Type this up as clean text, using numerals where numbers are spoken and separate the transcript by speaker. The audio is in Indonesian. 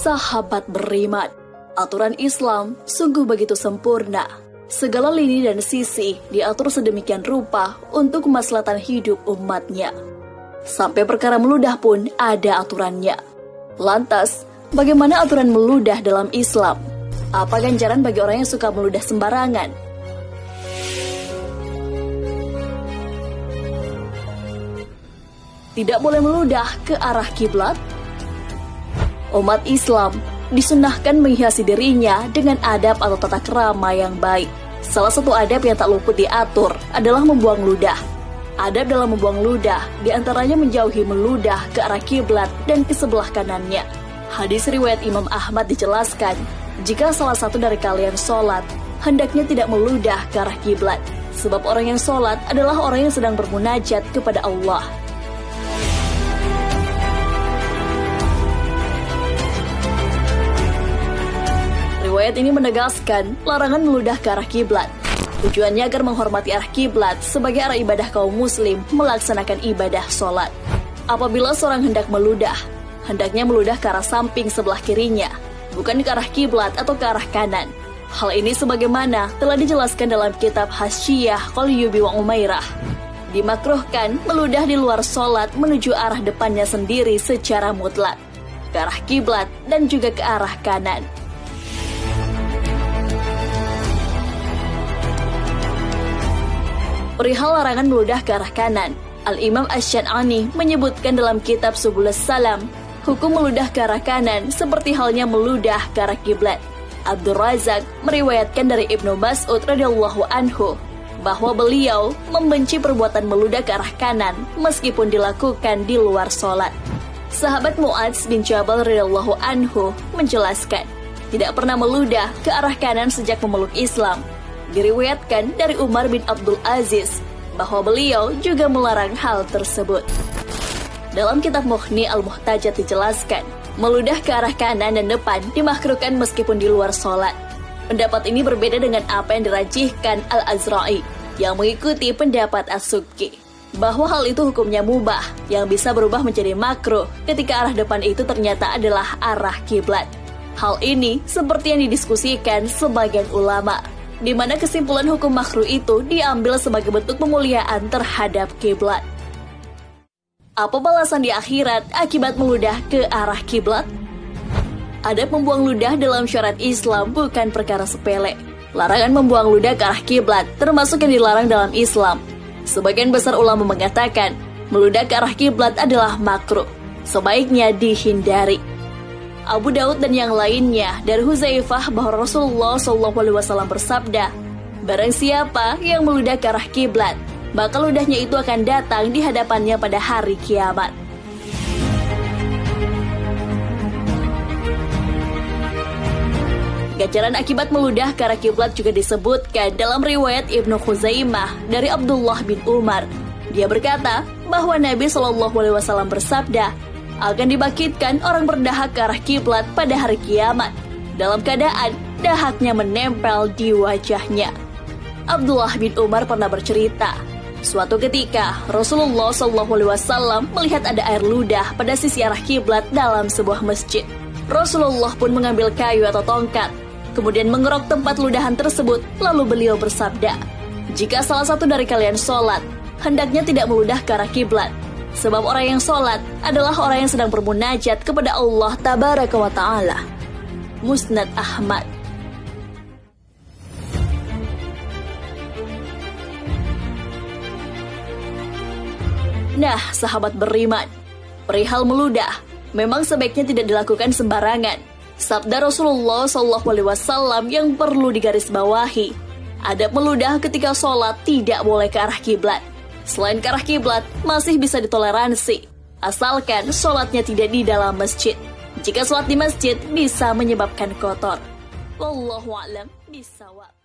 Speaker 1: Sahabat beriman, aturan Islam sungguh begitu sempurna. Segala lini dan sisi diatur sedemikian rupa untuk kemaslahatan hidup umatnya. Sampai perkara meludah pun ada aturannya. Lantas, bagaimana aturan meludah dalam Islam? Apa ganjaran bagi orang yang suka meludah sembarangan? Tidak boleh meludah ke arah kiblat. Umat Islam disunahkan menghiasi dirinya dengan adab atau tata krama yang baik. Salah satu adab yang tak luput diatur adalah membuang ludah. Adab dalam membuang ludah diantaranya menjauhi meludah ke arah kiblat dan ke sebelah kanannya. Hadis riwayat Imam Ahmad dijelaskan, jika salah satu dari kalian sholat, hendaknya tidak meludah ke arah kiblat, sebab orang yang sholat adalah orang yang sedang bermunajat kepada Allah. Riwayat ini menegaskan larangan meludah ke arah kiblat. Tujuannya agar menghormati arah kiblat sebagai arah ibadah kaum muslim melaksanakan ibadah sholat. Apabila seorang hendak meludah, hendaknya meludah ke arah samping sebelah kirinya, bukan ke arah kiblat atau ke arah kanan. Hal ini sebagaimana telah dijelaskan dalam kitab Hasyiah Qalyubi wa Umairah. Dimakruhkan meludah di luar sholat menuju arah depannya sendiri secara mutlak, ke arah kiblat dan juga ke arah kanan. Perihal larangan meludah ke arah kanan, Al-Imam Asy-Syad'ani menyebutkan dalam kitab Subulus Salam, hukum meludah ke arah kanan seperti halnya meludah ke arah kiblat. Abdul Razak meriwayatkan dari Ibnu Mas'ud radhiyallahu anhu bahwa beliau membenci perbuatan meludah ke arah kanan meskipun dilakukan di luar sholat. Sahabat Mu'adz bin Jabal radhiyallahu anhu menjelaskan, tidak pernah meludah ke arah kanan sejak memeluk Islam. Diriwayatkan dari Umar bin Abdul Aziz bahwa beliau juga melarang hal tersebut. Dalam kitab Mughni Al-Muhtajat dijelaskan, meludah ke arah kanan dan depan dimakruhkan meskipun di luar sholat. Pendapat ini berbeda dengan apa yang dirajihkan Al-Azra'i yang mengikuti pendapat As-Subki, bahwa hal itu hukumnya mubah yang bisa berubah menjadi makruh ketika arah depan itu ternyata adalah arah kiblat. Hal ini seperti yang didiskusikan sebagian ulama, di mana kesimpulan hukum makruh itu diambil sebagai bentuk pemuliaan terhadap kiblat. Apa balasan di akhirat akibat meludah ke arah kiblat? Adab membuang ludah dalam syariat Islam bukan perkara sepele. Larangan membuang ludah ke arah kiblat termasuk yang dilarang dalam Islam. Sebagian besar ulama mengatakan meludah ke arah kiblat adalah makruh, sebaiknya dihindari. Abu Daud dan yang lainnya dari Huzaifah bahwa Rasulullah SAW bersabda, barang siapa yang meludah ke arah kiblat, maka ludahnya itu akan datang di hadapannya pada hari kiamat. Ganjaran akibat meludah ke arah kiblat juga disebutkan dalam riwayat Ibnu Khuzaimah dari Abdullah bin Umar. Dia berkata bahwa Nabi SAW bersabda, akan dibangkitkan orang berdahak ke arah kiblat pada hari kiamat, dalam keadaan dahaknya menempel di wajahnya. Abdullah bin Umar pernah bercerita, suatu ketika Rasulullah SAW melihat ada air ludah pada sisi arah kiblat dalam sebuah masjid. Rasulullah pun mengambil kayu atau tongkat, kemudian mengerok tempat ludahan tersebut, lalu beliau bersabda, jika salah satu dari kalian sholat, hendaknya tidak meludah ke arah kiblat, sebab orang yang sholat adalah orang yang sedang bermunajat kepada Allah Tabaraka wa Ta'ala. Musnad Ahmad. Nah, sahabat beriman, perihal meludah memang sebaiknya tidak dilakukan sembarangan. Sabda Rasulullah SAW yang perlu digarisbawahi, adab meludah ketika sholat tidak boleh ke arah kiblat. Selain ke arah kiblat masih bisa ditoleransi, asalkan sholatnya tidak di dalam masjid. Jika sholat di masjid bisa menyebabkan kotor. Wallahu a'lam bishawab.